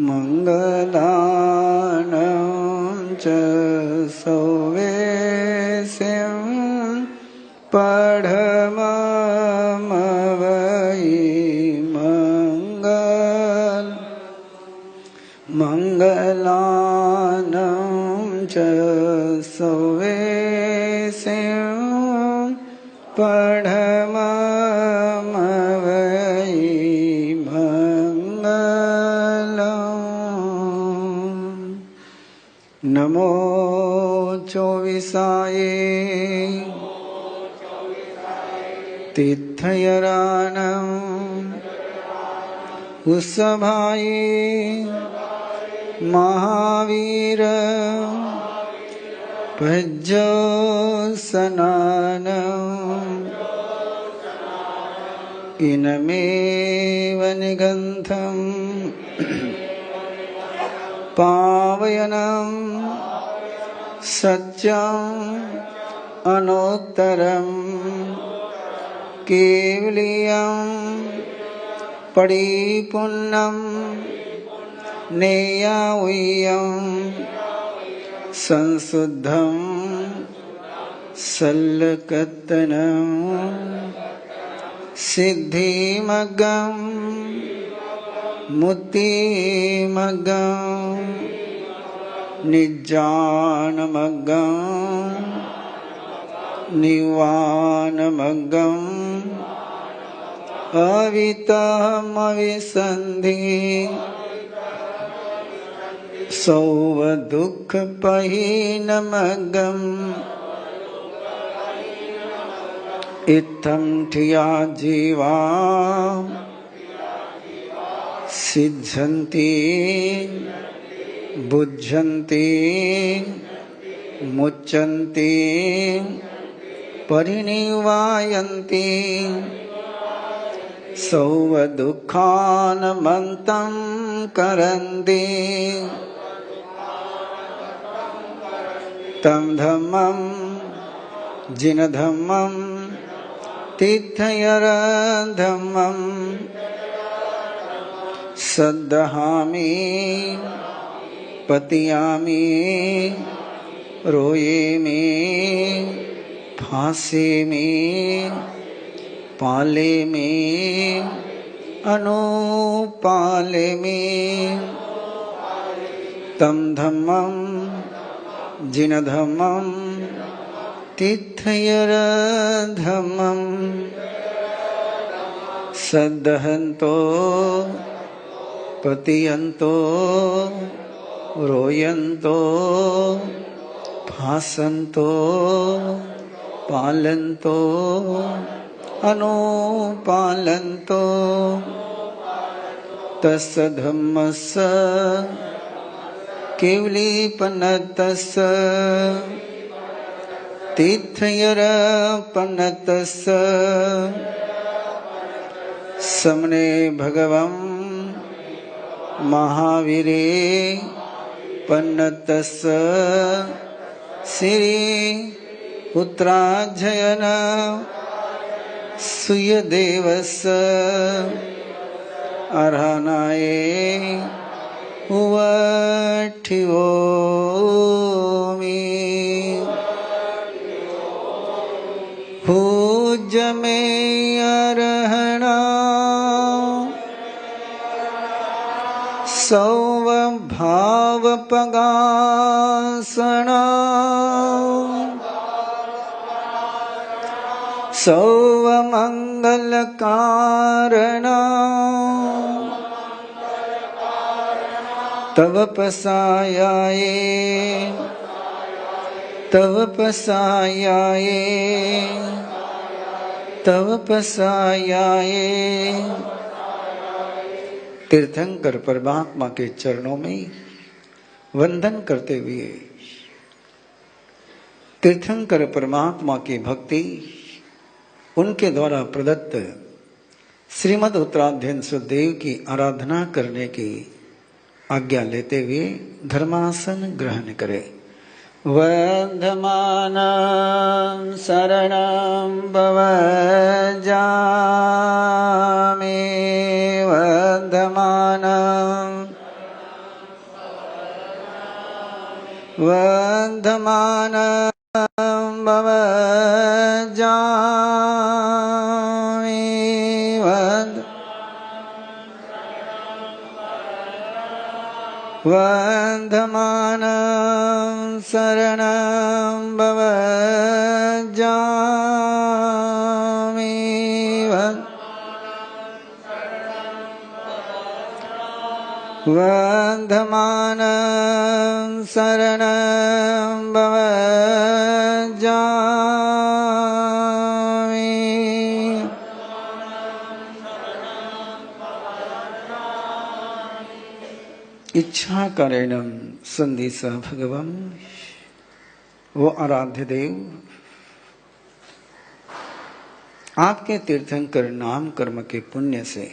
मङ्गलानं च सौवेशं पढममवै मङ्गलानं च सौवेशं पढममवै मङ्गलम्। नमो चौविसाये तीर्थयरानम् उत्सभाये महावीर भज्जोत्सनानम् इनमेव निगन्धम् पावयनं सत्यम् अनोत्तरम् केवलीयं परिपूर्णं नेयावीयं संशुद्धं सल्लकत्तनं सिद्धिमग्गं मुक्तिमग्गं निज्जानमग्गं निवानमग्गम् अवितमविसन्धि सौवदुःखपहीनमग्गम् इत्थं ठिया जीवा सिद्ध्यन्ति बुध्यन्ति मुच्यन्ति परिनिवायन्ति सौवदुःखानमन्तं करन्ति तं धम्मं जिनधम्मं तीर्थयरधम्मं सद्दहामि पतियामि रोयेमि फासेमि पालेमि अनुपालेमि तं धम्मं जिनधम्मं तीर्थयरधम्मं सद्दहन्तो पतियन्तो रोयन्तो फासन्तो पालन्तो अनुपालन्तो तस्य धम्मस्य केवलीपनतस्य तीर्थयरपनतस्य समने भगवं महावीरे पन्नतस्य श्री पुत्राजयन सुयदेवस्य अर्हनाये उवठिवोमि पूज्यमे अर्हणा सौवभावपगासना सौवमङ्गलकारणा तव पसायाये तव पसायाये तव पसायाये। तीर्थंकर परमात्मा के चरणों में वंदन करते हुए तीर्थंकर परमात्मा की भक्ति उनके द्वारा प्रदत्त श्रीमद् उत्तराध्ययन सुखदेव की आराधना करने की आज्ञा लेते हुए धर्मासन ग्रहण करें। वर्धमानं शरणं भवजामि वर्धमानं भवजामि वर्धमानं शरणं भवजामि वर्धमानं शरणं भवजामि इच्छा करेणम संदेश भगवान वो आराध्य देव आपके तीर्थंकर नाम कर्म के पुण्य से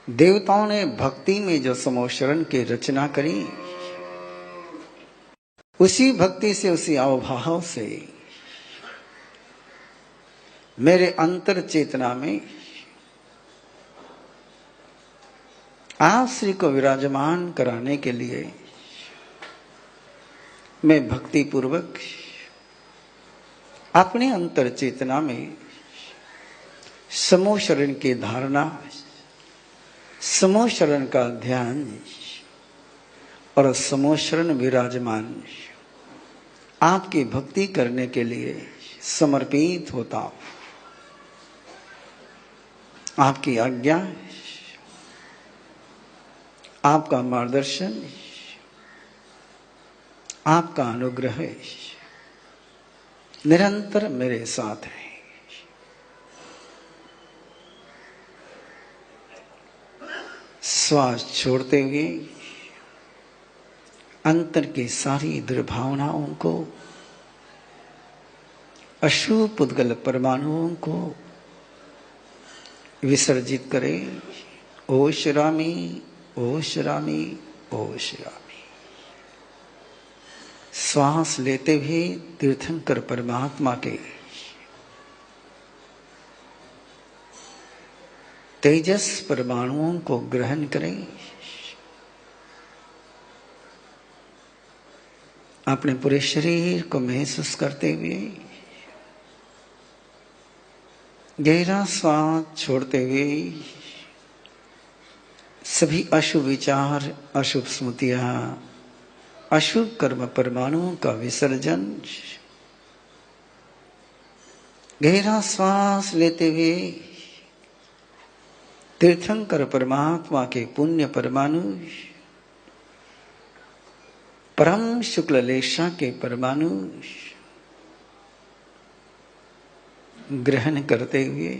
देवताओं ने भक्ति में जो समोशरण की रचना करी, उसी भक्ति से उसी अवभाव से मेरे अंतर चेतना में आप श्री को विराजमान कराने के लिए मैं भक्ति पूर्वक अपने अंतर चेतना में समूह शरण की धारणा, समूह शरण का ध्यान और समूह शरण विराजमान आपकी भक्ति करने के लिए समर्पित होता हूं। आपकी आज्ञा, आपका मार्गदर्शन, आपका अनुग्रह निरंतर मेरे साथ है। श्वास छोड़ते हुए अंतर की सारी दुर्भावनाओं को, अशुभ पुद्गल परमाणुओं को विसर्जित करें। ओशरामी ओशरामी ओशरामी। श्वास लेते हुए तीर्थंकर परमात्मा के तेजस परमाणुओं को ग्रहण करें। अपने पूरे शरीर को महसूस करते हुए गहरा श्वास छोड़ते हुए सभी अशुभ विचार, अशुभ स्मृतियां, अशुभ कर्म परमाणुओं का विसर्जन। गहरा श्वास लेते हुए तीर्थंकर परमात्मा के पुण्य परमाणु, परम शुक्ल लेशा के परमाणु ग्रहण करते हुए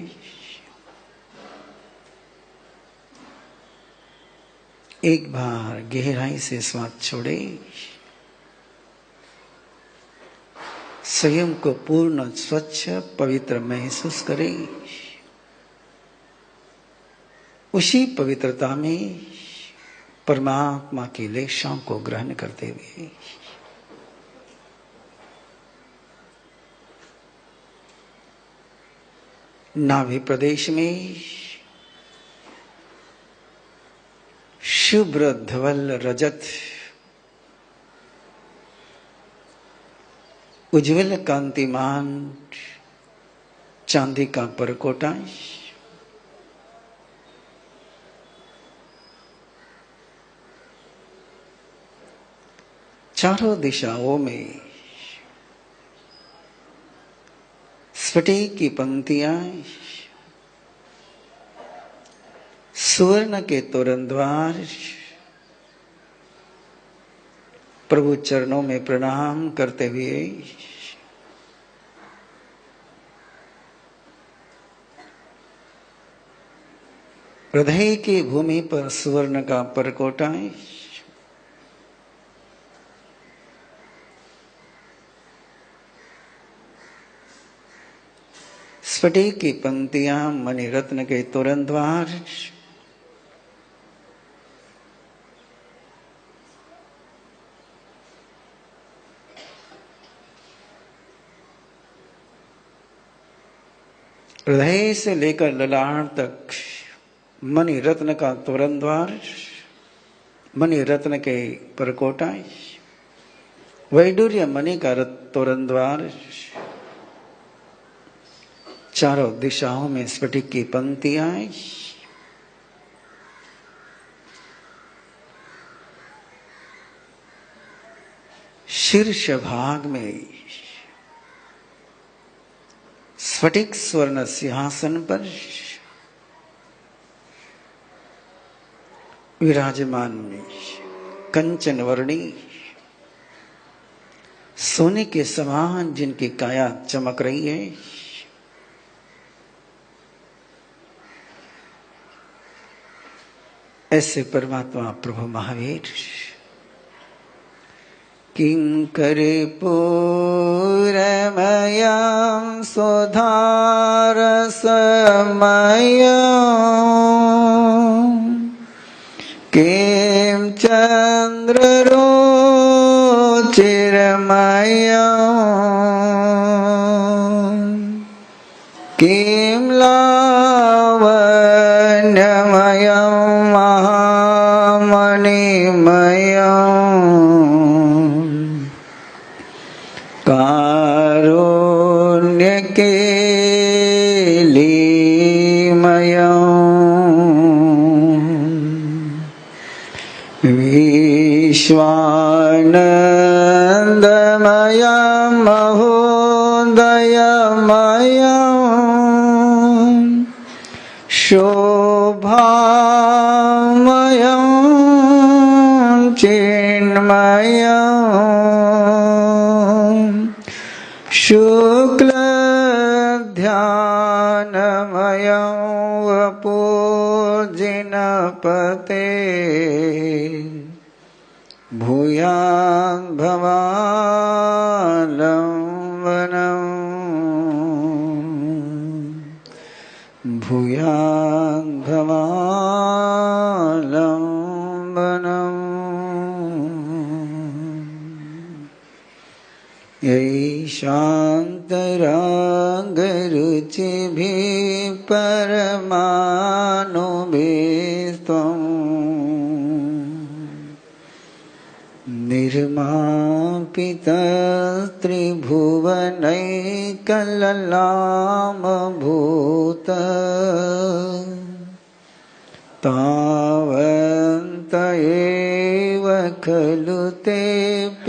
एक बार गहराई से श्वास छोड़े। स्वयं को पूर्ण स्वच्छ पवित्र महसूस करें। उसी पवित्रता में परमात्मा की लेशाओं को ग्रहण करते हुए नाभि प्रदेश में शुभ्र धवल रजत उज्जवल कांतिमान चांदी का परकोटा चारों दिशाओं में स्फटिक की पंक्तियां, सुवर्ण के तोरण द्वार, प्रभु चरणों में प्रणाम करते हुए हृदय की भूमि पर सुवर्ण का परकोटा, स्फटिक की पंक्तियां, मणिरत्न के तोरण द्वार, हृदय से लेकर ललाट तक मणि रत्न का तोरण द्वार, मणि रत्न के परकोटा, वैडूर्य मणि का तोरण द्वार, चारों दिशाओं में स्फटिक की पंक्तियां, शीर्ष भाग में स्फटिक स्वर्ण सिंहासन पर विराजमान कंचन वर्णी सोने के समान जिनकी काया चमक रही है, ऐसे परमात्मा प्रभु महावीर किं करे पूरमयं सुधारसमयं, किं चन्द्ररुचिरमयं, किं लावण्यमयं महामणिमयं, कारुण्य केलिमयं, विश्वानन्दमयं महोदयमयं, शोभामयं चिन्मयं, शुक्लध्यानमयं वपुर्जिनपते, भूयान् भवालम्बनं, भूयान् भवालम्बनं, शान्तरागरुचिभिः परमानुभिस्त्वं, निर्मापितस्त्रिभुवनैकललामभूत, तावन्त एव खलु तेऽप्यनवपृथिव्यां,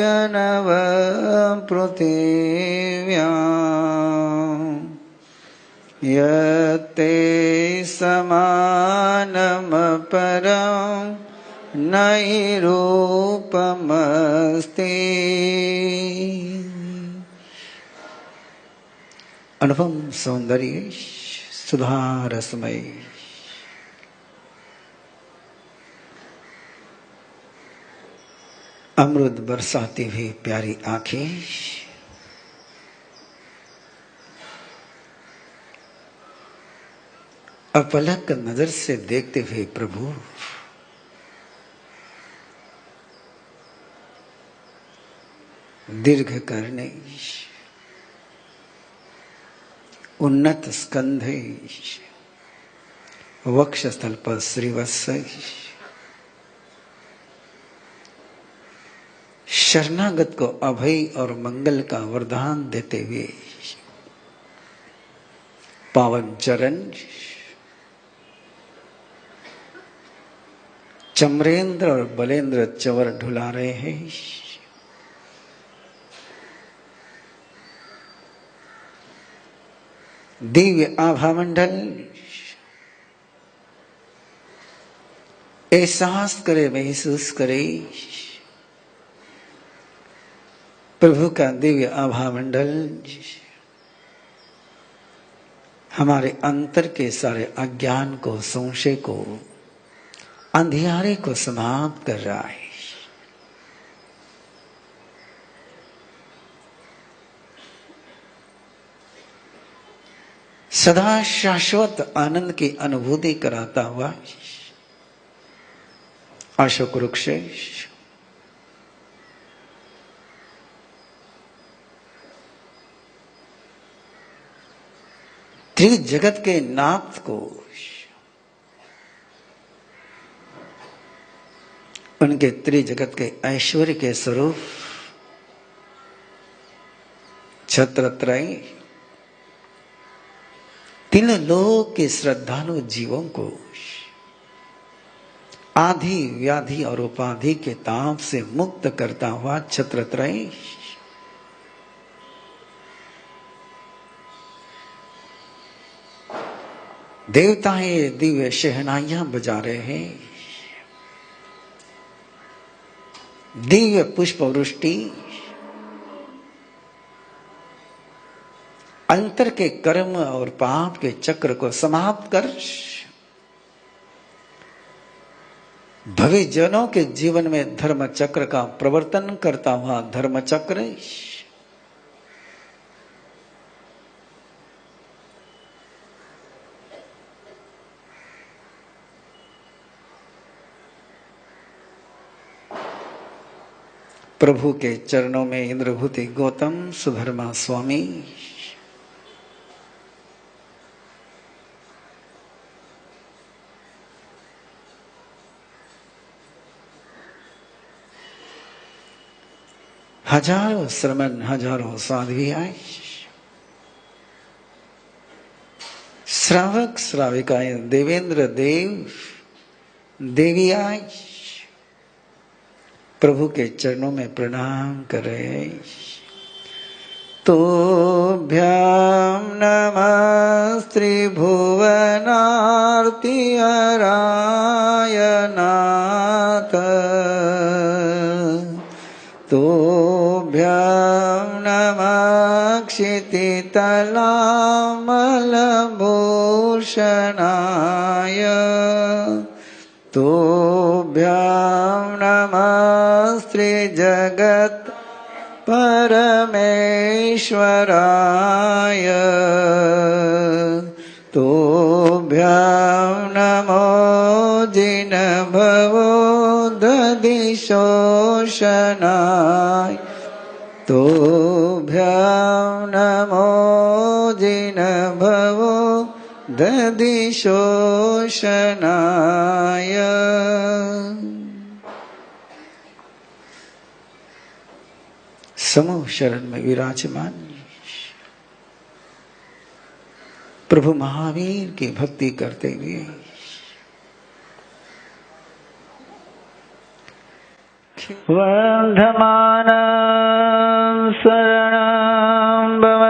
यत्ते समानमपरं नैरूपमस्ति। अनुपम सौंदर्य सुधा रसमय, अमृत बरसाती हुई प्यारी आंखें, अपलक नजर से देखते हुए प्रभु दीर्घ करने, उन्नत स्कंधे, वक्षस्थल पर श्रीवत्स, शरणागत को अभय और मंगल का वरदान देते हुए पावन चरण, चमरेंद्र और बलेंद्र चवर ढुला रहे हैं। दिव्य आभा मंडल एहसास करे, महसूस करे प्रभु का दिव्य आभा मंडल हमारे अंतर के सारे अज्ञान को, संशय को, अंधियारे को समाप्त कर रहा है। सदा शाश्वत आनंद की अनुभूति कराता हुआ अशोक वृक्ष त्रिजगत के नाथ को उनके त्रिजगत के ऐश्वर्य के स्वरूप छत्रत्रय तीन लोक के श्रद्धालु जीवों को आधि व्याधि और उपाधि के ताप से मुक्त करता हुआ छत्रत्रय देवताएं दिव्य शहनाइयां बजा रहे हैं, दिव्य पुष्प वृष्टि अंतर के कर्म और पाप के चक्र को समाप्त कर भविष्य जनों के जीवन में धर्म चक्र का प्रवर्तन करता हुआ धर्म चक्र प्रभु के चरणों में इंद्रभूति गौतम सुधर्मा स्वामी हजारों श्रमण हजारों साध्वी आए, श्रावक श्राविकाएं देवेंद्र देव देवी आए, प्रभु के चरणों में प्रणाम कर रहे हैं। तोभ्याम नमस्ते भुवनार्ति हराय नाथ, तोभ्याम नमः क्षितितलामलभूषणाय, तोभ्याम नमस्ते जगत परमेश्वराय, तोभ्याम नमो जिनभवो दधिशोषणाय, तोभ्याम नमो जिनभवो दधिशोषणाय। समूह शरण में विराजमान प्रभु महावीर की भक्ति करते हुए वंदमानं शरणं भवजामि,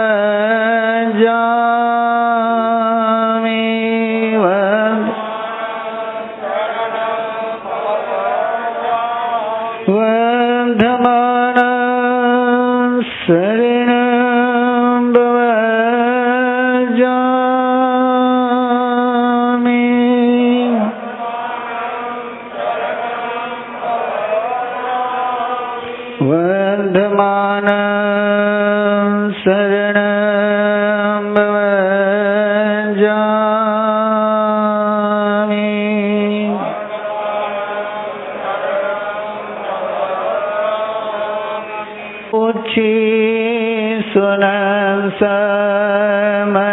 वंदमानं शरणं भवजामि, वंदमानं शरणं भवजामि, उच्ची सुनं समनमानाय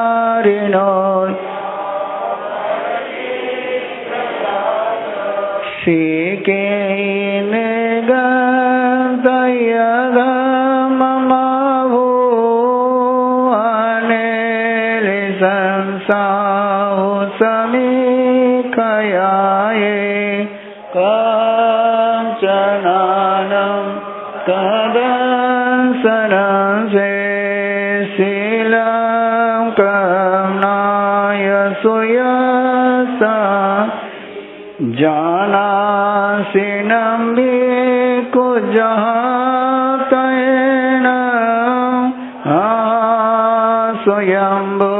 आगारिणो सीकेन गन्तयगममभो अनेल संसाहु समीकयाये काञ्चनानं तदंसनं से शीलं कमनाय सुयसा जानासि नम्बे को जहातयन स्वयंभो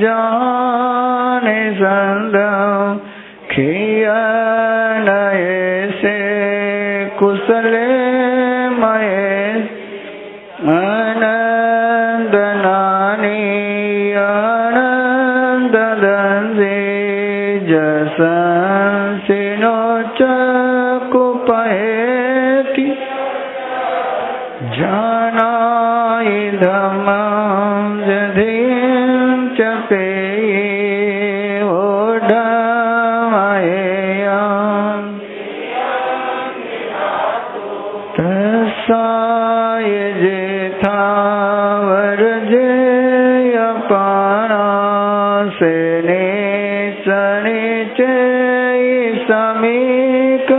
जाने संदम खियनये से कुशले मये आनंदनानि आनंददंसे जसंसिनो चकुपहेति जानायि धम्मं जधिं च पेये स्थावर जय पाणा सेने सनिचे समीक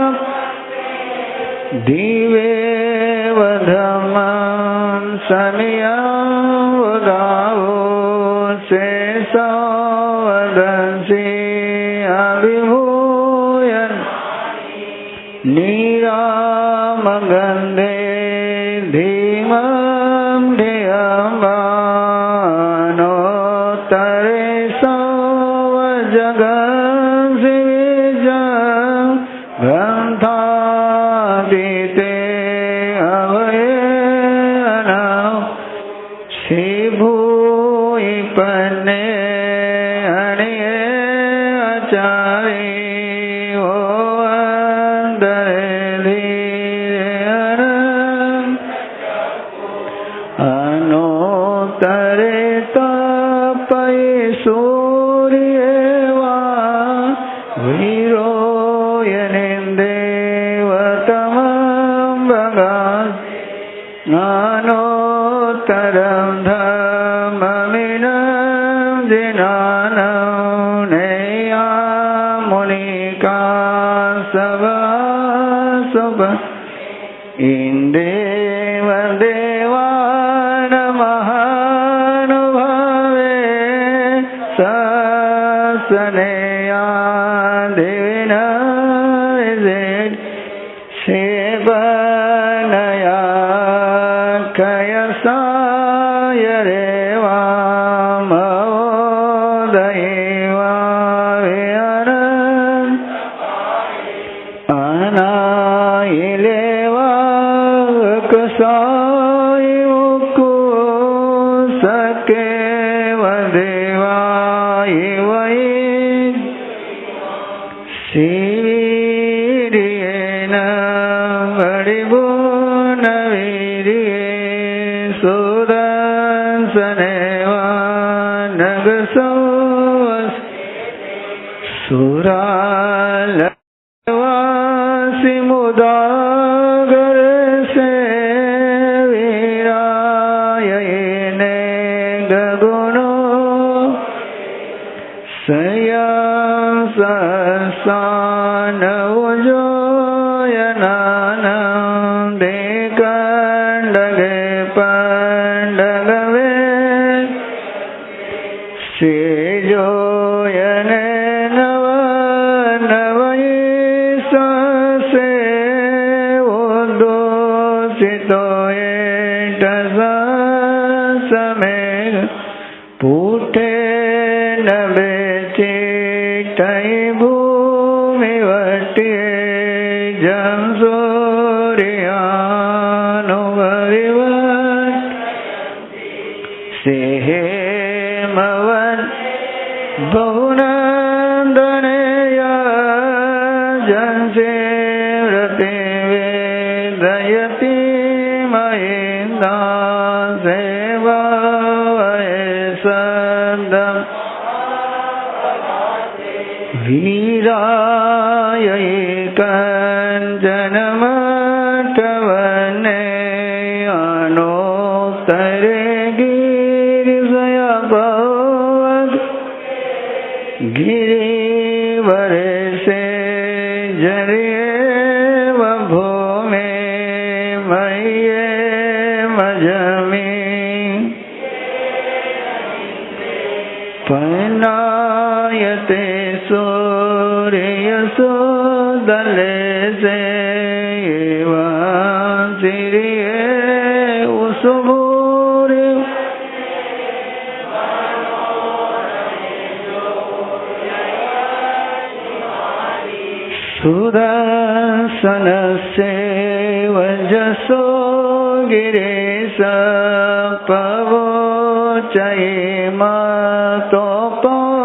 दिवे वधमं समिया गावो से सवदंसी अभिभूयन नीराम गंधे धीमं धियमानो तरे सव जगन्सि विजं ग्रन्थादिते अवयेन शिभूयि पन्ने अणिये आचार्य ज्ञानोत्तरं धम्ममिनं जिनानं नैयामुनिका सभासुभ इन्देव देवान् महानुभावे ससनेया देविना सेवनया कयसाय रेवा महोदयेवा विहरन् अनायिलेवा कसाय उक्कु सकेव देवाय वै शिवीर्येण वडिभुनवीर्ये सुदंसनेवा नगसवस् सुरालवासि मुदागरसे वीरायने गगुणो सयं सहसानवजोयनानं देकण्डगे पण्डगवे सेजोयने नव नवयिससे उद्दोषितोये टसमे पुटे नबेचिटै भूमिवट्ये जंसूर्यानुभविवत् सेहेमवन् बहुनन्दनया जंसे व्रते वेदयति मयेन्दा सेवावये सन्दम् वीराय कञ्चनमठवने अनोत्तरे गिरिजया भवद् गिरिवरे जर्येव भूमे मय्ये मजमि पनायते सूर्यसुदले सेवासिरिये उसुभूरि सुदर्शनस्य वजसो गिरीश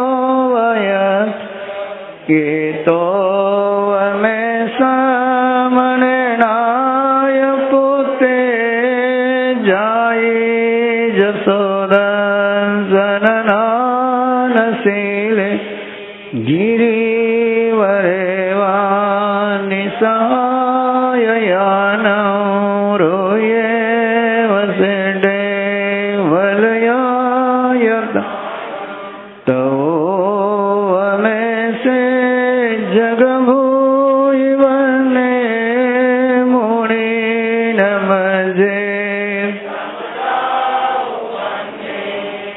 पवोचयेमतोपवयत् केतो मे सामनेनाय पुते जाये जसोदंसननानशीले गिरिवरे वानिसाययानौ रोये वसेडे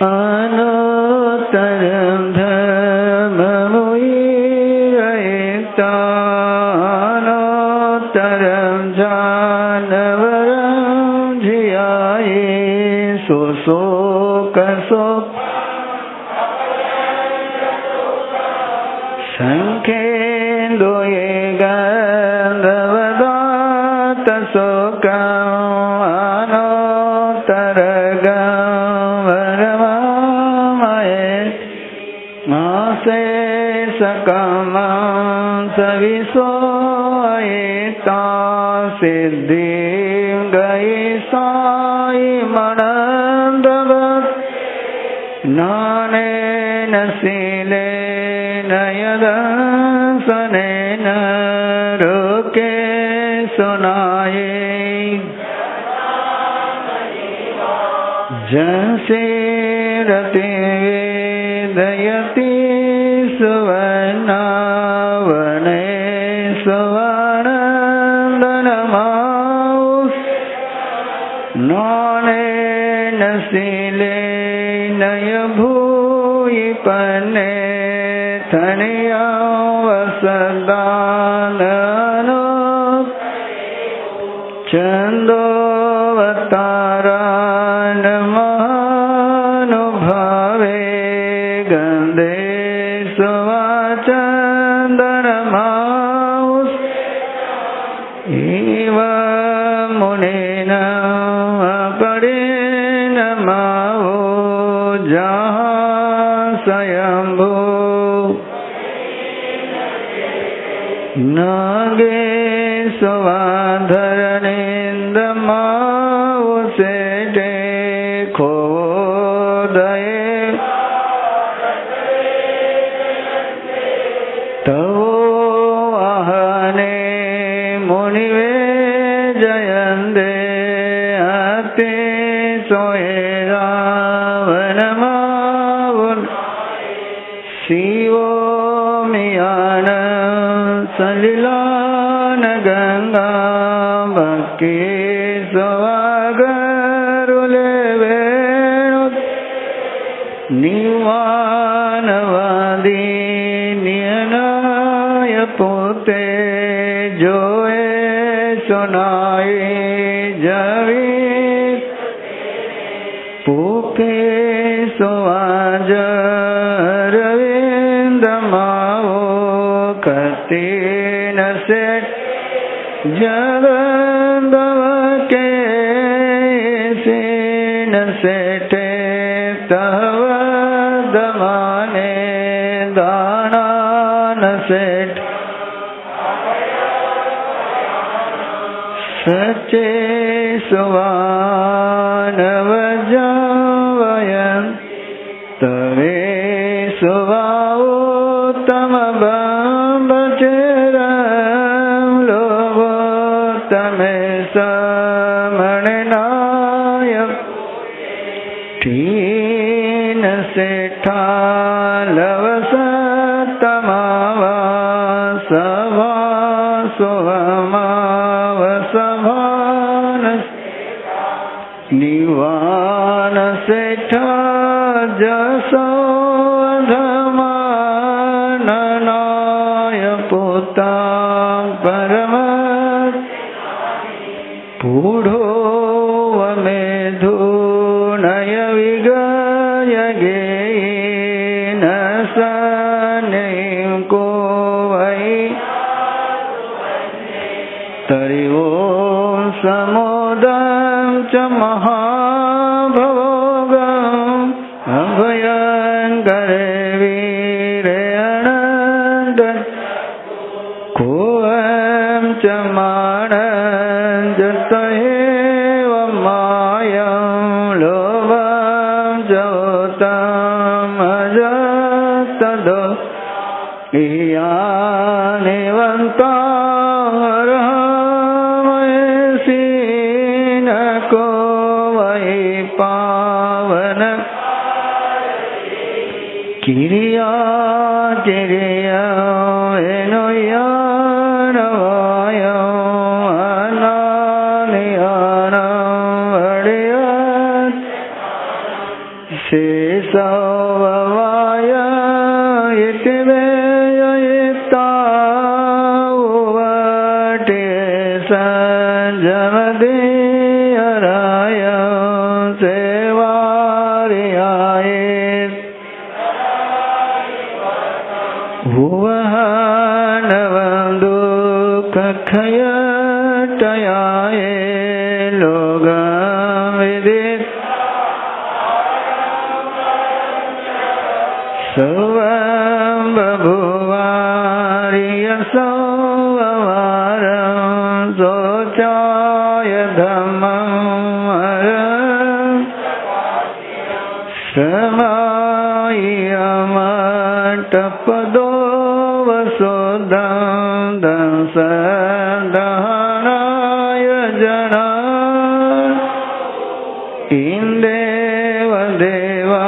अनोत्तरं धर्ममुनिरयितानोत्तरं जानवरं धियाये सुशोकशोक संखेन्दुये गन्धवदातशोकम् अनोत्तरगं वरमामये मासेशकमं सविशोयिता सिद्धिं गयिसायिमनन्दवत् ज्ञानेन शीलेन यदर्शनेन लोके सुनाये जंसीरति वेदयति सुवर्णावने सुवर्णन्दनमाउस् ज्ञानेन शीलेन भूयि पन्ने धनिया वसदाननो चन्दोवतारान् महानुभावे गन्धे सुवाचन्दनमाउस् इव मुनेन अपरेण मावो जहाँ स्वयंभू नागेशवाधरणेन्दमावसेटे खोदये तवो आहने मुनिवे जयन्ते अति सोये रावणमावुन् शिवो मियान सलिलान गंगा भक्ति सवागरुले वेणु निवानवादी नियनाय पोते जोए सुनाए जवी पुके सुवाज रविंद्रमाओ कते न सेठ जगंदव के से न सेठे तव दमाने दाना न सेठ सच्चे सुवानव जावयन् तवे सुवाओ तम बचरं लोभो तमे समणनाय तीन सेठा लवसतमावा सभा सोमावसभान निवान सेठा जसोधमाननाय पुता परम पूढो वमेधुनय विगयगेन सनें को वै तरि ओं समोदं च महाभोगम् अभयङ्करे वीरे अनन्त कोऽहं च मानञ्जतयेव मायं लोभं जोतमजतदो इयानिवन्तारमयसि न को वै पावन किरिया किरिया एनुयानवाय अनानियानवडियत् शेषवाय इति वेयिता उवटे संजमदीयराय सेवार्याय भुवनवन्दु कखयटयाय लोगविदित् सर्वं बभुवार्यसंवरं शोचाय धम्मं समायमटपदो वसुदं दंसदहनाय जना इंदेव देवा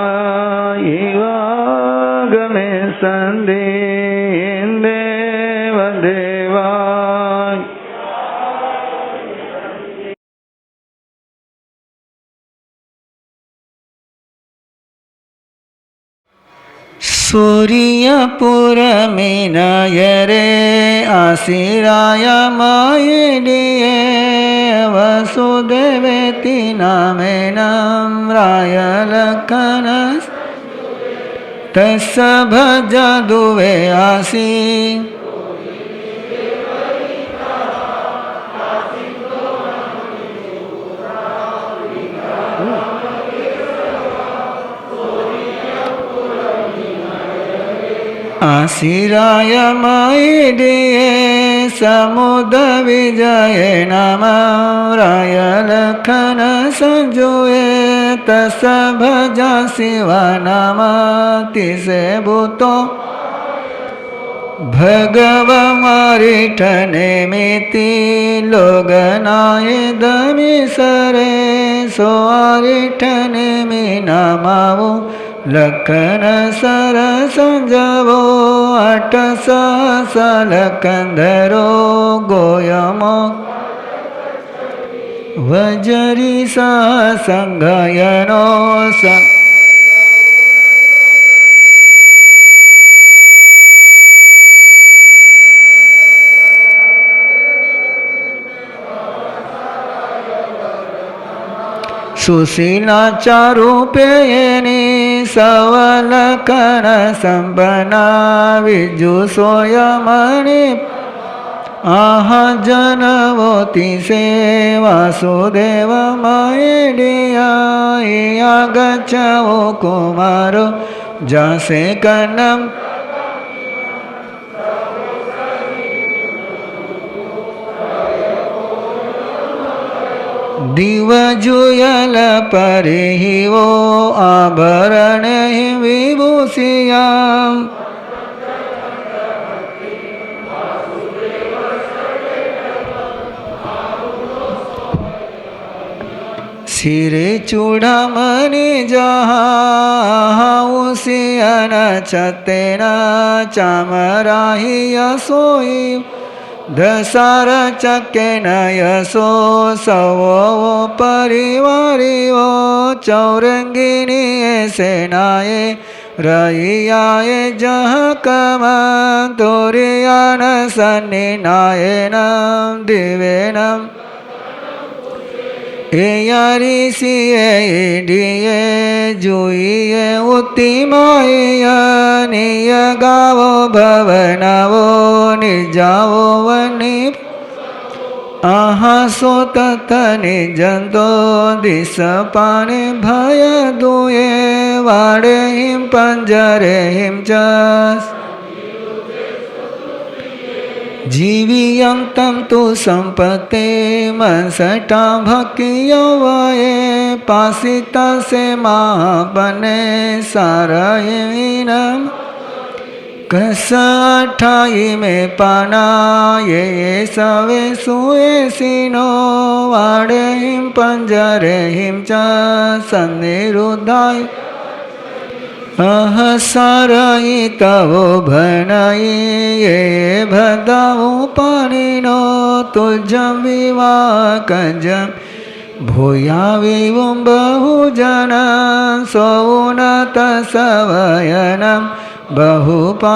इवागमे संदे इंदेव देवा सूर्यपुरमिनयरे आशिराय मायिडिये वसुदेवेति नामेनं रायलखनस् तस्य भजदुवे आसि आशिराय मायिडिये समुद्र विजय नम रायलखन संजुए तस भजा शिव नम तिसे भूतो भगवमारिठने मिति लोगनाय दमिसरे सोआरिठने मि नमावो लखन सर संजवो अट सहसल कंधरो गोयमो वजरी सह संगयनो सुशीला चारूपेयनी सवलखन संपन्ना विजु सोयमणि आह जनवोति से वासुदेव मायिडिया गच्छो कुमारो जासे कन्नम दिवजुयल परिहिवो आभरण विभूषियाम् सिरे चूड़ामणि जहाउसियन छतेन चामराहि यसोई दसार चकेन यशो सवो परिवारियो चौरंगिनी सेनाए रैयाय जह कमं तुरियान सन्निनायनं दिवेनं एयारिसिये इडिये जुइये उत्तिमाय नियगावो भवनवो निजावो वनि आहासो तत निजंतो दिसपाने भय दुये वाडे हिम पंजरे हिम चस जीवियं तम तु संपते मनसटा भकियवये पासिता से महाबने सारयिनम कसाठाई में पाना ये सवे सुए सिनो वाडे हिम पंजरे हिम च सन्निरुद्धाय अहसारयि तवो भनयि ये भदावो पाणिनो तुझं विवाकजं भूयाविवं बहुजनं सौनतसवयनं बहुपाणिविनाशनं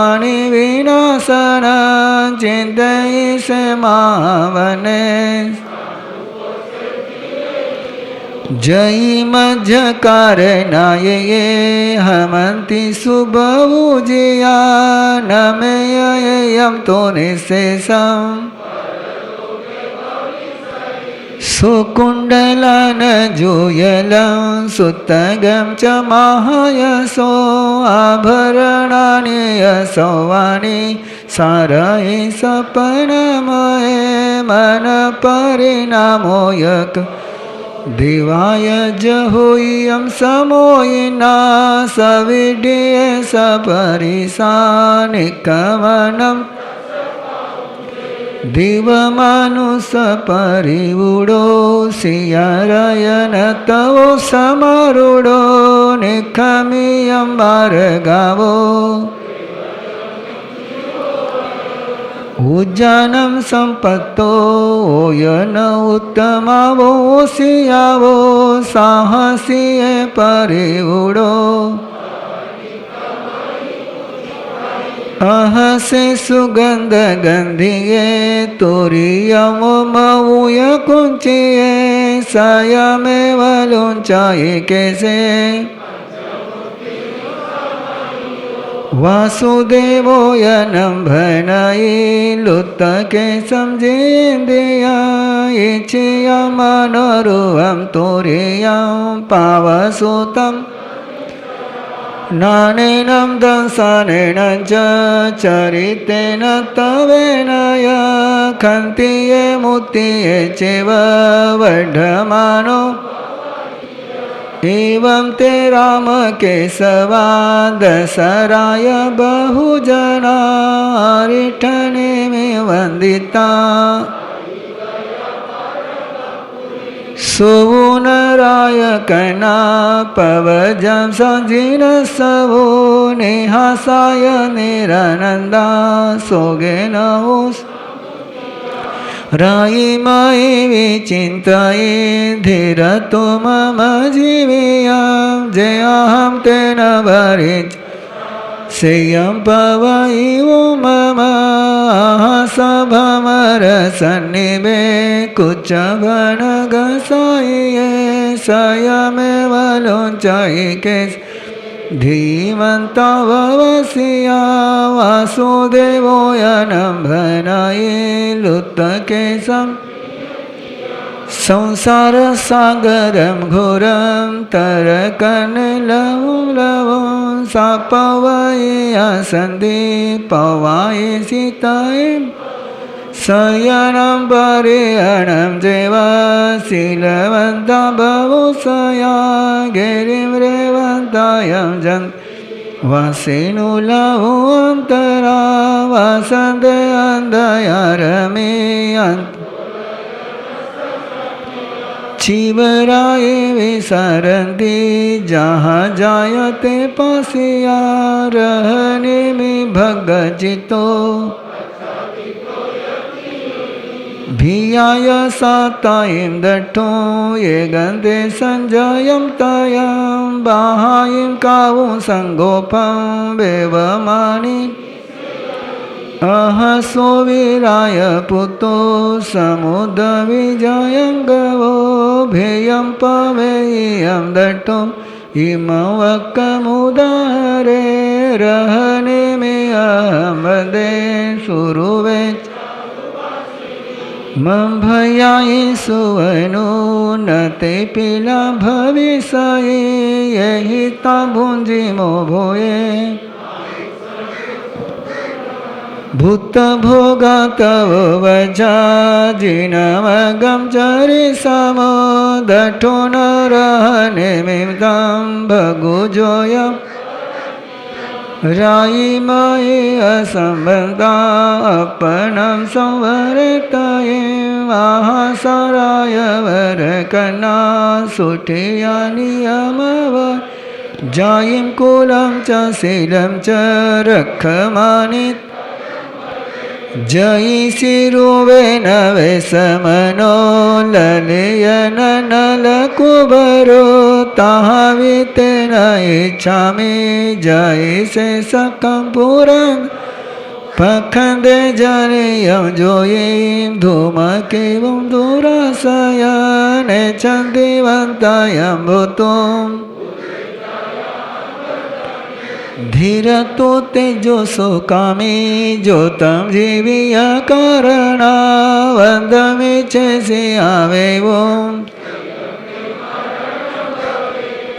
चिन्तयिष्यामने जयि मध्यकारणाय हमन्ति सुबहुजिया नमेयं तो निशेषम् सुकुण्डलं जुयलं सुतगं च महायशो आभरणानि यशोवाणि सारये सपनमये मनपरिणामो यक दिवाय जहोयं समोयिना सविड्ये सपरिसानिकमनं दिवमानुसपरिवुडो सियरयन तवो समरुडो निखमियं भार्गवो उज्जनं सम्पत्तो यन उत्तमवो सियावो साहसिये परिवुडो अहसे सुगंध गंधिये तुरियमो मऊय कुंचिये सयमे वलुंचाये कैसे वासुदेवोयनं भनयि लुत्तके समझेन्दिया इच्छिया मनोरुवं तुरियं पावसुतं नानेनं दंसनेन च चरितेन तवेन या खन्तिये मुक्तिये चैव वर्धमानो एवं ते राम केशवा दशराय बहुजना रिठने में वंदिता सुनराय कना पवजं सजिन सवो निहासाय निरानंदा सोगेन रायिमयि विचिन्तये धीरतु मम जीवेयं जयाहं तेन वरिच श्रियं पवयिवो मम सभमरसन्निभे कुचभनगसाये स्वयमेव लोञ्चयिके धीमन्तववसिया वासुदेवोयनं भनये लुत्तकेशं संसारसागरं घोरं तरकनलवं लवं सापवये सन्धि पवाये सीताये शयनं परिहरणं जैव शीलवन्ता बहुशया गिरिं रेवन्तायं जन् वासिनुलवन्तरा वसन्ते अन्दया रमेयन्त चिवराय विसरन्ति जहाँ जायते पसिया रहने में भगजितो भियाय सातायं दट्ठो ये गन्धे सञ्जयं तयं बाहायं कावुं सङ्गोपं वेवमानि अहसो वीराय पुतो समुद्रविजयं गवो भेयं पवेयं दट्टो इमवक्कमुदारे रहने में अहं वदे सुरुवे मम भयाये सुवनो न ते पिला भविष्ये यही ता भुंजिमो भोये भूत भोगा तव वजा जिनमगम चरि समो दठो न रहने मिमतं भगुजोयम् रायिमये असंबन्धा अपनं संवरतये महासराय वरकन्ना सुठिया नियमव जायिं कुलं च शीलं च रक्षमाणि जयि सिरुवे नवे समनो ललयन नल कुबरो ताविते न इच्छामि जय से सकम पुरंग पखंदे जनियम जोयिम धूमकेवं दुरासयन चंदिवंतायं भूतुम धीरतो तेजो सुकामी ज्योतम जीविय करणा वंदमे चेसे आवेवोम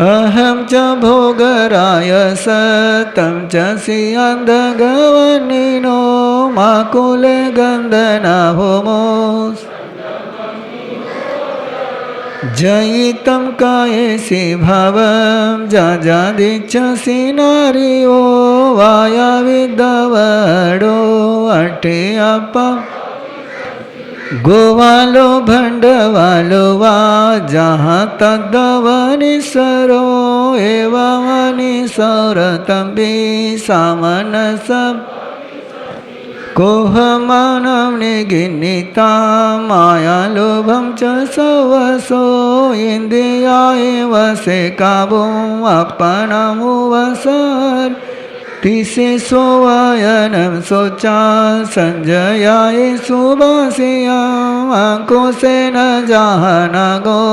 अहम च भोगराय सतम च सियंदगवनिनो माकुल गंधना होमोस जयितं कायेसि भवं जाजादिच्छसि नारियो वायाविदवडो अटे अपम गोवालो भंडवालो वा जहाँ तद्वनि सरो एवं सौरतंबी सामन सब कोहमानं निगिन्निता माया लोभं च सवसो इंद्रियाय वसे काबुं अपनं वसर तिसे सोवायनं सोचा संजयाय सुभाषियं अंकुशे न जाहनागो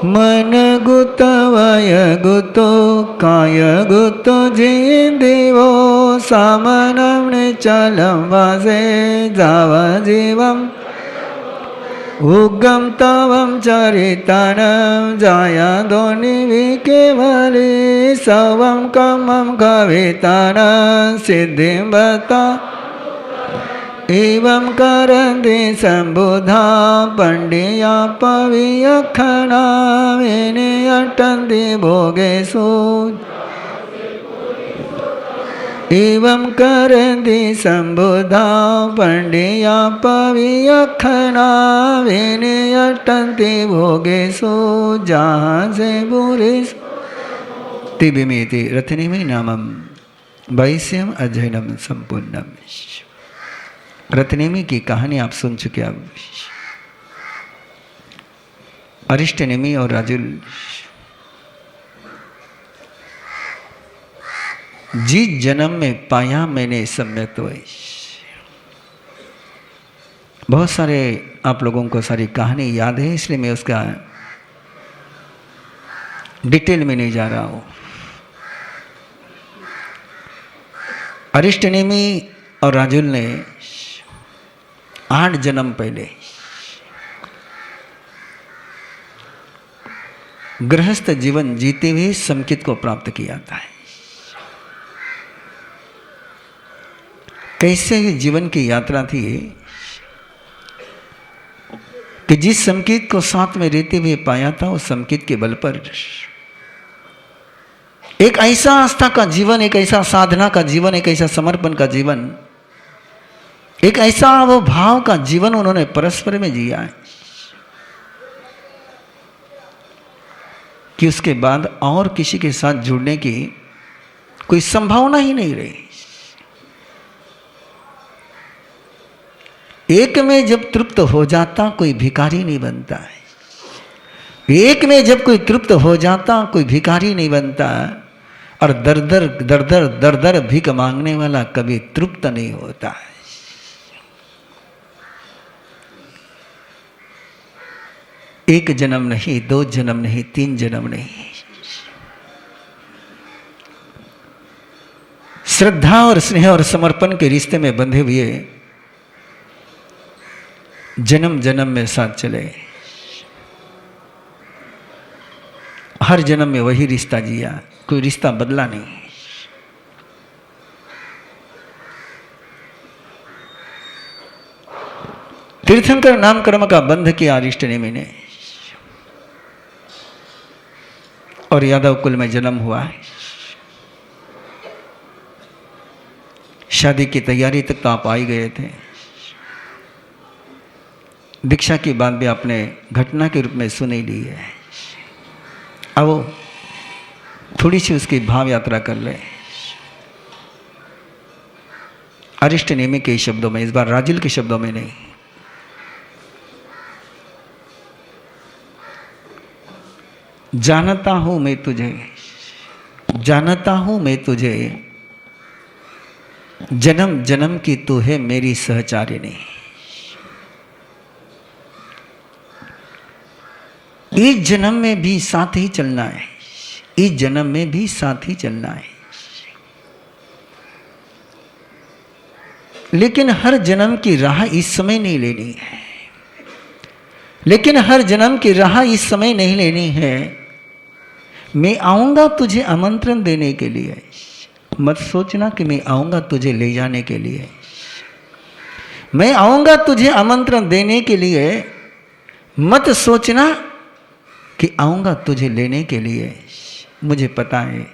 मन गुतवय गुतो काय गुतो जिंदिवो सामनं निचलं वासे जाव जीवम उग्गम तवं चरितनं जायादोनि विकेवली सवं कमं कवितानं सिद्धिं बता एवं करन्ति सम्बुधा पण्डिया पवियखना विनियटन्ति भोगेषु एवं करन्ति सम्बुधा पण्डिया पवियखना विनियटन्ति भोगेषु जहाँ से बुरेषु तिबिमेति रत्निमि नामं वैश्यम अध्ययनम संपूर्णम। रत्नेमी की कहानी आप सुन चुके अब। अरिष्टनेमी और राजुल जिस जन्म में पाया मैंने सम्यक वैश। बहुत सारे आप लोगों को सारी कहानी याद है, इसलिए मैं उसका डिटेल में नहीं जा रहा हूं। अरिष्टनेमी और राजुल ने 8 जन्म पहले गृहस्थ जीवन जीते हुए समकित को प्राप्त किया था। कैसे जीवन की यात्रा थी कि जिस समकित को साथ में रहते हुए पाया था, उस समकित के बल पर एक ऐसा आस्था का जीवन, एक ऐसा साधना का जीवन, एक ऐसा समर्पण का जीवन, एक ऐसा वो भाव का जीवन उन्होंने परस्पर में जिया है कि उसके बाद और किसी के साथ जुड़ने की कोई संभावना ही नहीं रही। एक में जब तृप्त हो जाता कोई भिखारी नहीं बनता है। एक में जब कोई तृप्त हो जाता कोई भिखारी नहीं बनता, और दर दर भीख मांगने वाला कभी तृप्त नहीं होता है। एक जन्म नहीं, 2 जन्म नहीं, 3 जन्म नहीं, श्रद्धा और स्नेह और समर्पण के रिश्ते में बंधे हुए जन्म जन्म में साथ चले। हर जन्म में वही रिश्ता जिया, कोई रिश्ता बदला नहीं। तीर्थंकर नाम कर्म का बंध किया अरिष्टनेमी ने, और यादव कुल में जन्म हुआ। शादी की तैयारी तक तो आप आ ही गए थे। दीक्षा की बात भी आपने घटना के रूप में सुन ही ली है। अब थोड़ी सी उसकी भाव यात्रा कर ले। अरिष्ट नेमी के शब्दों में, इस बार राजुल के शब्दों में नहीं। जानता हूं मैं तुझे, जानता हूं मैं तुझे, जन्म जन्म की तू है मेरी सहचारिणी। इस जन्म में भी साथ ही चलना है, इस जन्म में भी साथ ही चलना है। लेकिन हर जन्म की राह इस समय नहीं लेनी है, लेकिन हर जन्म की राह इस समय नहीं लेनी है। मैं आऊंगा तुझे आमंत्रण देने के लिए, मत सोचना कि मैं आऊंगा तुझे ले जाने के लिए। मैं आऊंगा तुझे आमंत्रण देने के लिए, मत सोचना कि आऊंगा तुझे लेने के लिए। मुझे पता है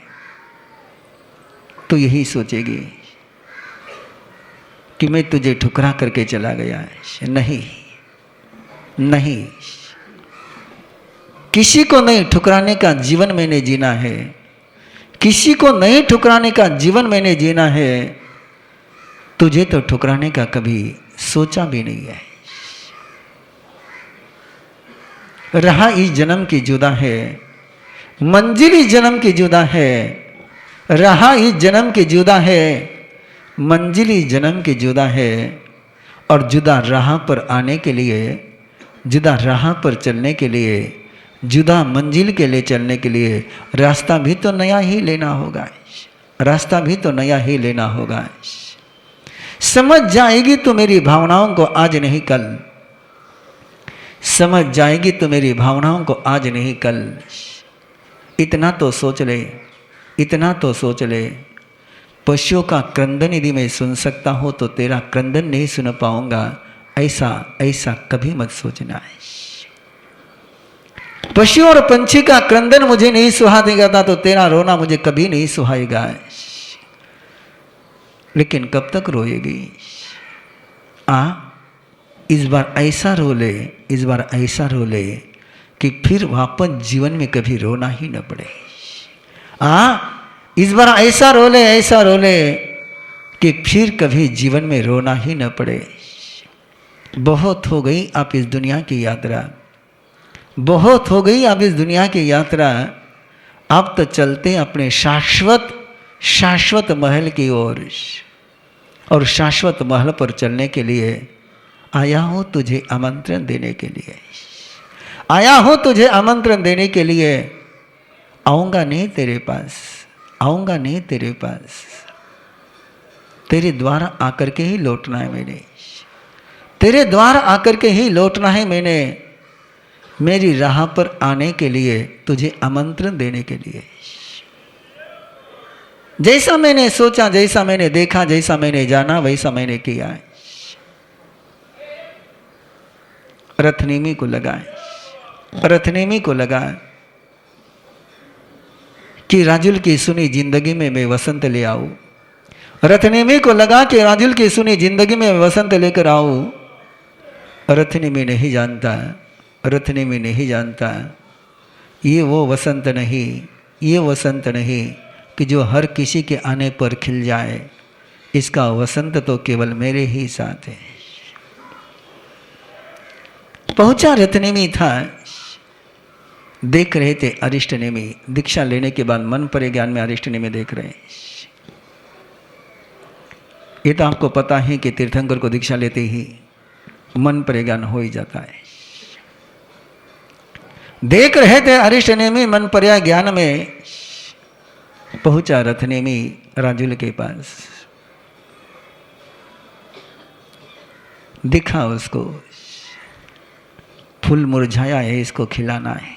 तो यही सोचेगी कि मैं तुझे ठुकरा करके चला गया है। नहीं नहीं, किसी को नहीं ठुकराने का जीवन मैंने जीना है, किसी को नहीं ठुकराने का जीवन मैंने जीना है। तुझे तो ठुकराने का कभी सोचा भी नहीं है। रहा इस जन्म की जुदा है, मंजिल इस जन्म की जुदा है। रहा इस जन्म की जुदा है, मंजिल इस जन्म की जुदा है। और जुदा राह पर आने के लिए, जुदा राह पर चलने के लिए, जुदा मंजिल के लिए चलने के लिए रास्ता भी तो नया ही लेना होगा, रास्ता भी तो नया ही लेना होगा। समझ जाएगी तो मेरी भावनाओं को आज नहीं कल, समझ जाएगी तो मेरी भावनाओं को आज नहीं कल। इतना तो सोच ले, इतना तो सोच ले, पशुओं का क्रंदन यदि मैं सुन सकता हूं तो तेरा क्रंदन नहीं सुन पाऊंगा, ऐसा ऐसा कभी मत सोचना है। पशु और पंछी का क्रंदन मुझे नहीं सुहा देगा था तो तेरा रोना मुझे कभी नहीं सुहाएगा। लेकिन कब तक रोएगी? इस बार ऐसा रो ले, इस बार ऐसा रो ले कि फिर वापस जीवन में कभी रोना ही न पड़े। इस बार ऐसा रो ले, ऐसा रो ले कि फिर कभी जीवन में रोना ही न पड़े। बहुत हो गई आप इस दुनिया की यात्रा, बहुत हो गई आप इस दुनिया की यात्रा। आप तो चलते अपने शाश्वत शाश्वत महल की ओर, और शाश्वत महल पर चलने के लिए आया हूं तुझे आमंत्रण देने के लिए, आया हूं तुझे आमंत्रण देने के लिए। आऊंगा नहीं तेरे पास, आऊंगा नहीं तेरे पास, तेरे द्वार आकर के ही लौटना है मैंने, तेरे द्वार आकर के ही लौटना है मैंने। मेरी राह पर आने के लिए, तुझे आमंत्रण देने के लिए। जैसा मैंने सोचा, जैसा मैंने देखा, जैसा मैंने जाना, वैसा मैंने किया है। रथनेमी को लगा, रथनेमी को लगा कि राजुल की सुनी जिंदगी में मैं वसंत ले आऊं। रथनेमी को लगा कि राजुल की सुनी जिंदगी में मैं वसंत लेकर आऊं। रथनेमी नहीं जानता, रथनेमी नहीं जानता ये वो वसंत नहीं, ये वसंत नहीं कि जो हर किसी के आने पर खिल जाए। इसका वसंत तो केवल मेरे ही साथ है। पहुंचा रथनेमी था, देख रहे थे अरिष्ट नेमी। दीक्षा लेने के बाद मन परे ज्ञान में अरिष्ट नेमी देख रहे हैं। ये तो आपको पता है कि तीर्थंकर को दीक्षा लेते ही मन परे ज्ञान हो ही जाता है। देख रहे थे अरिष्ट नेमी मन पर्या ज्ञान में। पहुंचा रथनेमी राजुल के पास, दिखा उसको फूल मुरझाया है, इसको खिलाना है,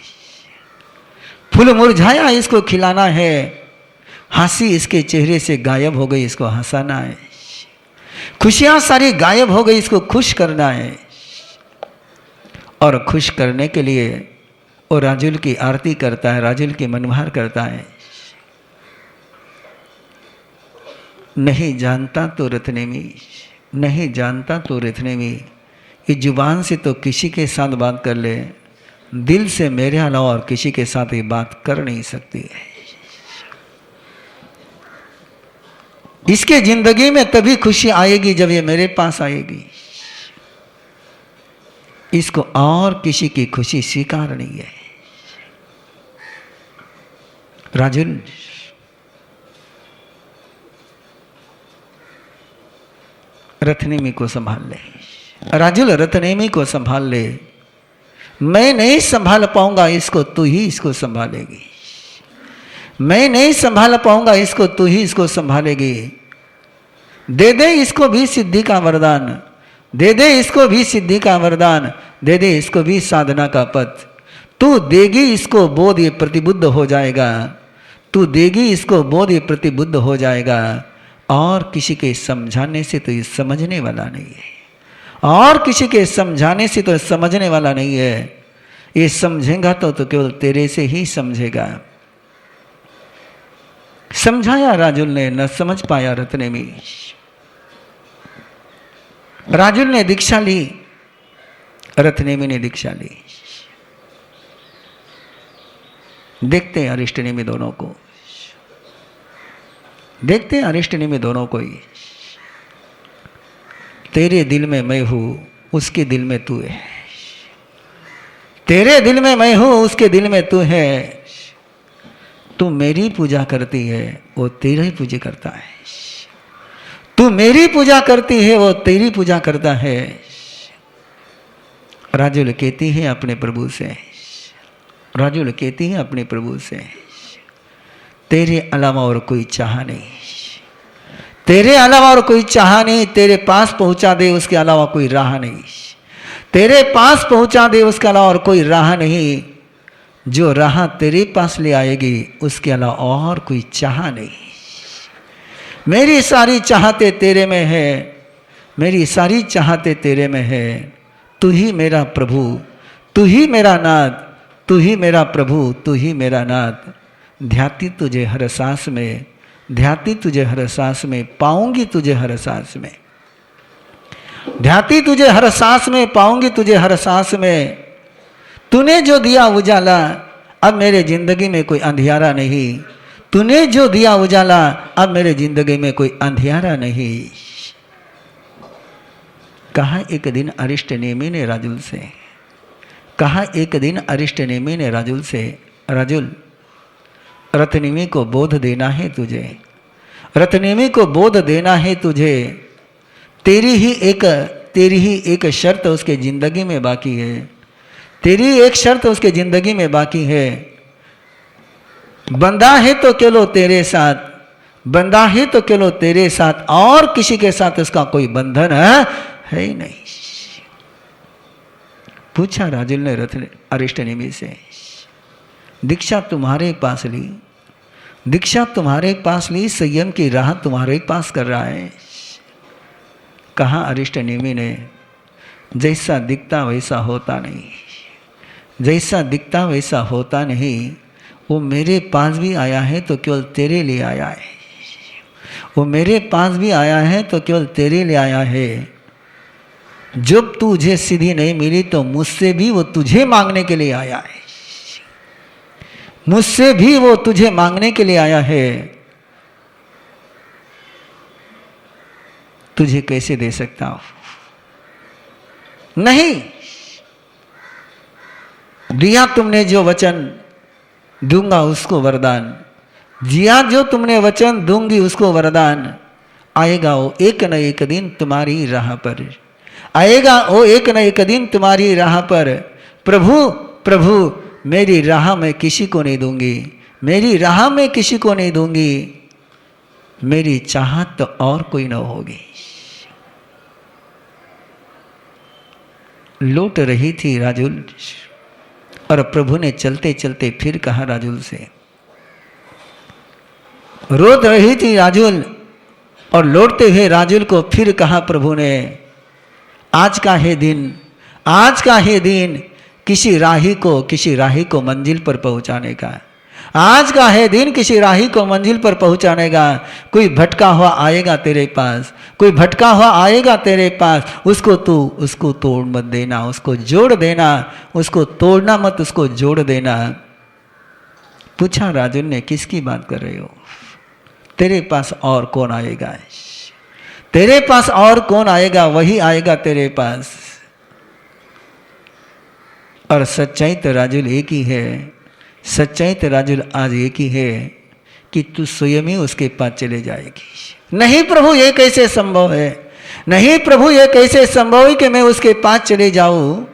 फूल मुरझाया इसको खिलाना है। हंसी इसके चेहरे से गायब हो गई, इसको हंसाना है। खुशियां सारी गायब हो गई, इसको खुश करना है। और खुश करने के लिए वो राजुल की आरती करता है, राजुल की मनभार करता है। नहीं जानता तो रथनेमी, नहीं जानता तो रथनेमी, ये जुबान से तो किसी के साथ बात कर ले, दिल से मेरे अलावा और किसी के साथ ये बात कर नहीं सकती है। इसके जिंदगी में तभी खुशी आएगी जब ये मेरे पास आएगी। इसको और किसी की खुशी स्वीकार नहीं है। राजुल, रत्नेमी को संभाल ले। राजुल, रत्नेमी को संभाल ले। मैं नहीं संभाल पाऊंगा इसको, तू ही इसको संभालेगी। मैं नहीं संभाल पाऊंगा इसको, तू ही इसको संभालेगी। दे दे इसको भी सिद्धि का वरदान, दे दे इसको भी सिद्धि का वरदान, दे दे इसको भी साधना का पथ। तू देगी इसको बोध, ये प्रतिबुद्ध हो जाएगा। तू देगी इसको बोध, ये प्रतिबुद्ध हो जाएगा। और किसी के समझाने से तो ये समझने वाला नहीं है, और किसी के समझाने से तो समझने वाला नहीं है। ये समझेगा तो केवल तेरे से ही समझेगा। समझाया राजुल ने, न समझ पाया रत्नेमी। राजुल ने दीक्षा ली, रत्नेमी ने दीक्षा ली। देखते हैं अरिष्टनेमी दोनों को, देखते हैं अरिष्टनेमी दोनों को ही। तेरे दिल में मैं हूं, उसके दिल में तू है। तेरे दिल में मैं हूं, उसके दिल में तू है। तू मेरी पूजा करती है, वो तेरी ही पूजा करता है। तू मेरी पूजा करती है, वो तेरी पूजा करता है। राजुल कहती है अपने प्रभु से, राजुल कहती है अपने प्रभु से, तेरे अलावा और कोई चाह नहीं, तेरे अलावा और कोई चाह नहीं। तेरे पास पहुंचा दे, उसके अलावा कोई राह नहीं। तेरे पास पहुंचा दे, उसके अलावा और कोई राह नहीं। जो राह तेरे पास ले आएगी, उसके अलावा और कोई चाह नहीं। मेरी सारी चाहते तेरे में है, मेरी सारी चाहते तेरे में है। तू ही मेरा प्रभु, तू ही मेरा नाथ, तू ही मेरा प्रभु, तू ही मेरा नाथ। ध्याती तुझे हर सांस में, ध्याती तुझे हर सांस में, पाऊंगी तुझे हर सांस में। ध्याती तुझे हर सांस में, पाऊंगी तुझे हर सांस में। तूने जो दिया उजाला, अब मेरे जिंदगी में कोई अंधियारा नहीं। तूने जो दिया उजाला, अब मेरे जिंदगी में कोई अंधियारा नहीं। कहा एक दिन अरिष्टनेमी ने राजुल से, कहा एक दिन अरिष्टनेमी ने राजुल से, राजुल रत्नेमी को बोध देना है तुझे, रत्नेमी को बोध देना है तुझे। तेरी ही एक शर्त उसके जिंदगी में बाकी है, तेरी एक शर्त उसके जिंदगी में बाकी है। बंदा है तो केवल तेरे साथ, बंदा है तो केवल तेरे साथ, और किसी के साथ उसका कोई बंधन है ही नहीं। पूछा राजुल ने अरिष्टनेमी से, दीक्षा तुम्हारे पास ली, दीक्षा तुम्हारे पास ली, संयम की राह तुम्हारे पास कर रहा है। कहा अरिष्टनेमी ने, जैसा दिखता वैसा होता नहीं, जैसा दिखता वैसा होता नहीं। वो मेरे पास भी आया है तो केवल तेरे लिए आया है, वो मेरे पास भी आया है तो केवल तेरे लिए आया है। जब तुझे सीधी नहीं मिली तो मुझसे भी वो तुझे मांगने के लिए आया है, मुझसे भी वो तुझे मांगने के लिए आया है। तुझे कैसे दे सकता हूं? नहीं, दिया तुमने जो वचन, दूंगा उसको वरदान। दिया जो तुमने वचन, दूंगी उसको वरदान। आएगा वो एक न एक दिन तुम्हारी राह पर, आएगा वो एक न एक दिन तुम्हारी राह पर। प्रभु प्रभु मेरी राह में किसी को नहीं दूंगी, मेरी राह में किसी को नहीं दूंगी। मेरी चाहत तो और कोई न होगी। लौट रही थी राजुल, और प्रभु ने चलते चलते फिर कहा राजुल से, रो रही थी राजुल, और लौटते हुए राजुल को फिर कहा प्रभु ने, आज का है दिन, आज का है दिन किसी राही को मंजिल पर पहुंचाने का। आज का है दिन किसी राही को मंजिल पर पहुंचाने का। कोई भटका हुआ आएगा तेरे पास, कोई भटका हुआ आएगा तेरे पास, उसको तोड़ मत देना, उसको जोड़ देना, उसको तोड़ना मत, उसको जोड़ देना। पूछा राजुल ने, किसकी बात कर रहे हो? तेरे पास और कौन आएगा? तेरे पास और कौन आएगा? वही आएगा तेरे पास। और सच्चाई तो राजुल एक ही है, सच्चाई तो राजुल आज एक ही है कि तू स्वयं ही उसके पास चले जाएगी। नहीं प्रभु ये कैसे संभव है, नहीं प्रभु ये कैसे संभव है कि मैं उसके पास चले जाऊं।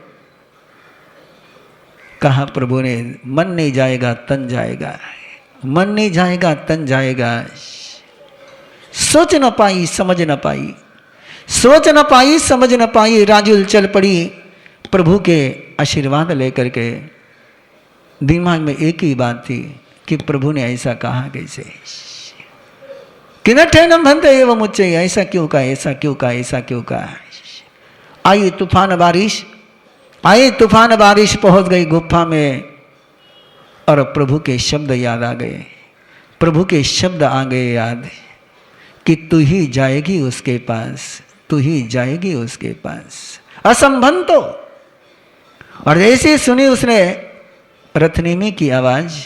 कहा प्रभु ने, मन नहीं जाएगा तन जाएगा, मन नहीं जाएगा तन जाएगा। सोच न पाई समझ न पाई, सोच न पाई समझ न पाई, राजुल चल पड़ी प्रभु के आशीर्वाद लेकर के। दिमाग में एक ही बात थी कि प्रभु ने ऐसा कहा कैसे, किनठेनम भंते एवं मुझे, ऐसा क्यों कहा, ऐसा क्यों कहा, ऐसा क्यों कहा। आई तूफान बारिश, आई तूफान बारिश, पहुंच गई गुफा में और प्रभु के शब्द याद आ गए, प्रभु के शब्द आ गए याद कि तू ही जाएगी उसके पास, तू ही जाएगी उसके पास, असंभव तो। और जैसे सुनी उसने रथनेमी की आवाज,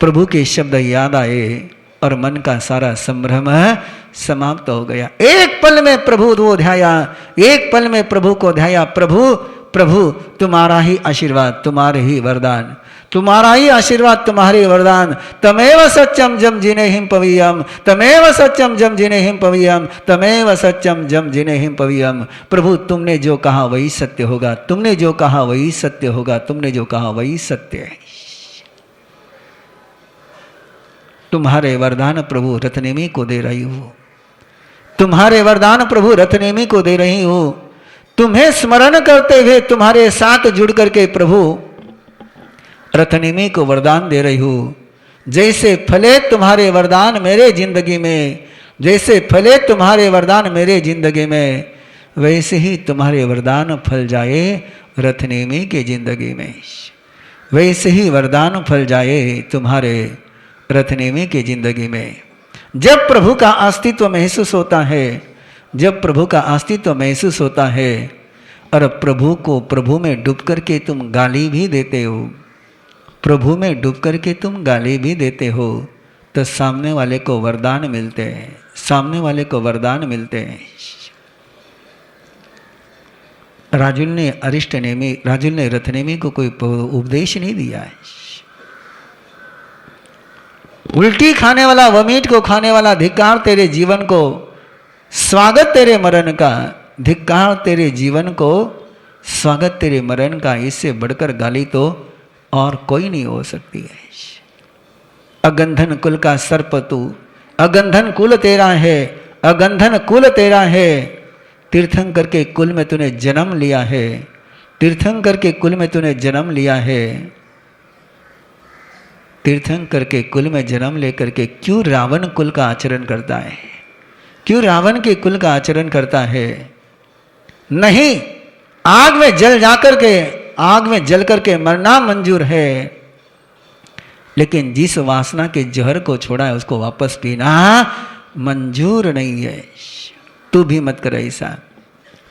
प्रभु के शब्द याद आए और मन का सारा संभ्रम समाप्त हो गया। एक पल में प्रभु को ध्याया, एक पल में प्रभु को ध्याया। प्रभु प्रभु तुम्हारा ही आशीर्वाद, तुम्हारे ही वरदान, तुम्हारा ही आशीर्वाद, तुम्हारे वरदान। तमेव सत्यम जम जिने हिम पवीयम, तमेव सत्यम जम जिने हिम पवीयम, तमेव सत्यम जम जिने हिम पवीयम। प्रभु तुमने जो कहा वही सत्य होगा, तुमने जो कहा वही सत्य होगा, तुमने जो कहा वही सत्य है। तुम्हारे वरदान प्रभु रथनेमी को दे रही हो, तुम्हारे वरदान प्रभु रथनेमी को दे रही हो। तुम्हें स्मरण करते हुए तुम्हारे साथ जुड़ करके प्रभु रथनेमी को वरदान दे रही हूं। जैसे फले तुम्हारे वरदान मेरे जिंदगी में, जैसे फले तुम्हारे वरदान मेरे जिंदगी में, वैसे ही तुम्हारे वरदान फल जाए रथनेमी के जिंदगी में, वैसे ही वरदान फल जाए तुम्हारे रथनेमी के जिंदगी में। जब प्रभु का अस्तित्व महसूस होता है, जब प्रभु का अस्तित्व महसूस होता है और प्रभु को, प्रभु में डूब करके तुम गाली भी देते हो, प्रभु में डूब करके तुम गाली भी देते हो, तो सामने वाले को वरदान मिलते हैं, सामने वाले को वरदान मिलते हैं। राजुल ने अरिष्टनेमी, राजुल ने रथनेमी को कोई उपदेश नहीं दिया है। उल्टी खाने वाला, वमीट को खाने वाला, धिक्कार तेरे जीवन को, स्वागत तेरे मरण का, धिक्कार तेरे जीवन को, स्वागत तेरे मरण का। इससे बढ़कर गाली तो और कोई नहीं हो सकती है। अगंधन कुल का सर्प तू, अगंधन कुल तेरा है, अगंधन कुल तेरा है। तीर्थंकर के कुल में तूने जन्म लिया है, तीर्थंकर के कुल में तूने जन्म लिया है। तीर्थंकर के कुल में जन्म लेकर के क्यों रावण कुल का आचरण करता है, क्यों रावण के कुल का आचरण करता है? नहीं, आग में जल जाकर के, आग में जल करके मरना मंजूर है, लेकिन जिस वासना के जहर को छोड़ा है उसको वापस पीना मंजूर नहीं है। तू भी मत कर ऐसा,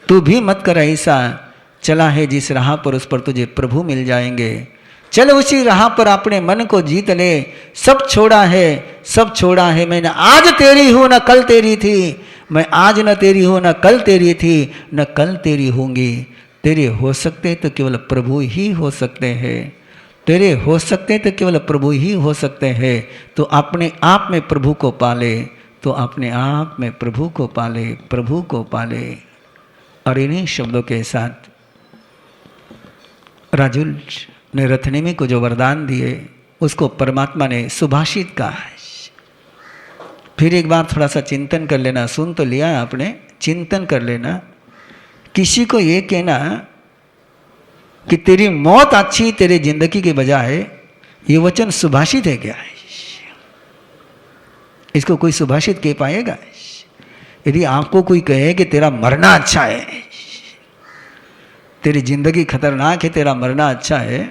तू भी मत कर ऐसा। चला है जिस राह पर, उस पर तुझे प्रभु मिल जाएंगे। चल उसी राह पर अपने मन को जीत ले। सब छोड़ा है, सब छोड़ा है मैंने। आज तेरी हूं न कल तेरी थी, मैं आज न तेरी हूं न कल तेरी थी, न कल तेरी होंगी। तेरे हो सकते तो केवल प्रभु ही हो सकते हैं, तेरे हो सकते तो केवल प्रभु ही हो सकते हैं। तो अपने आप में प्रभु को पाले, तो अपने आप में प्रभु को पाले, प्रभु को पाले। और इन्हीं शब्दों के साथ राजुल ने रथनेमी को जो वरदान दिए उसको परमात्मा ने सुभाषित कहा है। फिर एक बार थोड़ा सा चिंतन कर लेना, सुन तो लिया आपने, चिंतन कर लेना। किसी को ये कहना कि तेरी मौत अच्छी तेरे जिंदगी के बजाय, ये वचन सुभाषित है क्या? इसको कोई सुभाषित कह पाएगा? यदि आपको कोई कहे कि तेरा मरना अच्छा है, तेरी जिंदगी खतरनाक है, तेरा मरना अच्छा है,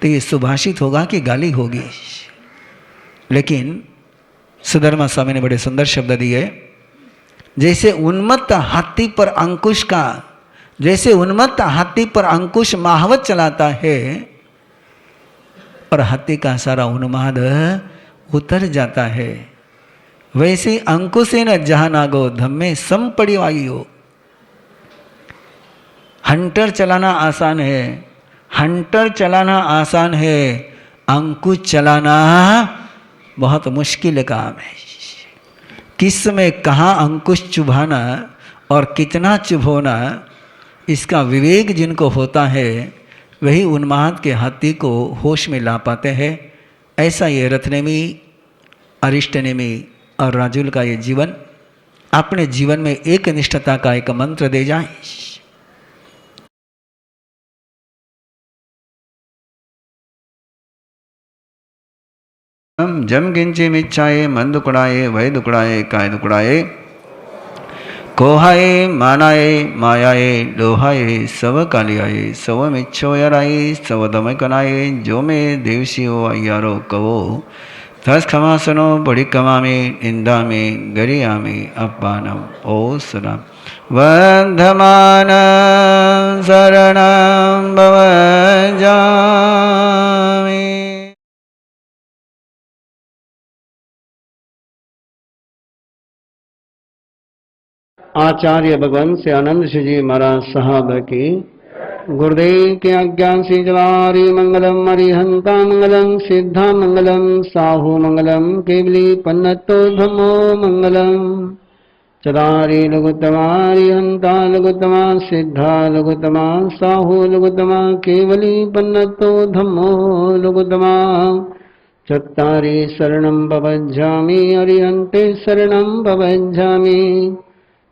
तो ये सुभाषित होगा कि गाली होगी? लेकिन सुधर्मा स्वामी ने बड़े सुंदर शब्द दिए। जैसे उन्मत्त हाथी पर अंकुश का, जैसे उन्मत्त हाथी पर अंकुश महावत चलाता है और हाथी का सारा उन्माद उतर जाता है, वैसे अंकुशेन जहानागो धम्मे संपरिवायो। हंटर चलाना आसान है, हंटर चलाना आसान है, अंकुश चलाना बहुत मुश्किल काम है। किस में कहाँ अंकुश चुभाना और कितना चुभोना, इसका विवेक जिनको होता है वही उन्माद के हाथी को होश में ला पाते हैं। ऐसा ये रत्नेमी, अरिष्टनेमी और राजुल का ये जीवन अपने जीवन में एक निष्ठता का एक मंत्र दे जाए। जम गिंचे मिच्छाए मन दुकड़ाए वह दुकड़ाए काय दुकड़ाए, कोहाए मानाए मायाए लोहाए सब कालियाए सव मिच्छो यराए सव दम कनाए जो में देवसियो अयारो कवो तस क्षमा सुनो बड़ी कमा में निंदा में गरिया में अपमानम ओ सदा वर्धमान शरणं भवजामि। आचार्य भगवान से आनंद जी महाराज साहब की गुरुदेव के आज्ञा से जवारी मंगलम अरिहंता मंगलम सिद्धा मंगलम साहू मंगलम केवली पन्नतो धम्मो मंगलम चदारी लघुतमा अरिहंता लघुतमा सिद्धा लघुतमा साहू लघुतमा केवली पन्नतो धम्मो लघुतमा चत्तारि शरणं भवज्जामि अरिहन्ते शरणं भवज्जामि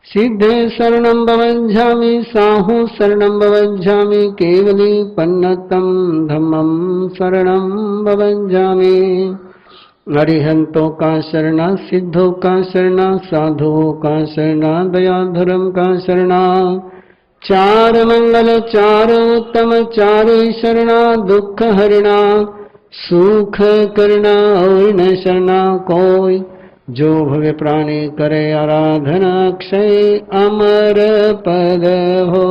सिद्धे शरणं भवज्जामि साहू शरणं भवज्जामि केवली पन्नतं धम्मं शरणं भवज्जामि। अरिहंतों का शरणा सिद्धों का शरणा साधुओं का शरणा दयाधर्म का शरणा चार मंगल चार उत्तम चारे शरणा दुख हरिणा सुख करना और न शरणा कोई जो भव्य प्राणी करे आराधना अक्षय अमर पद हो।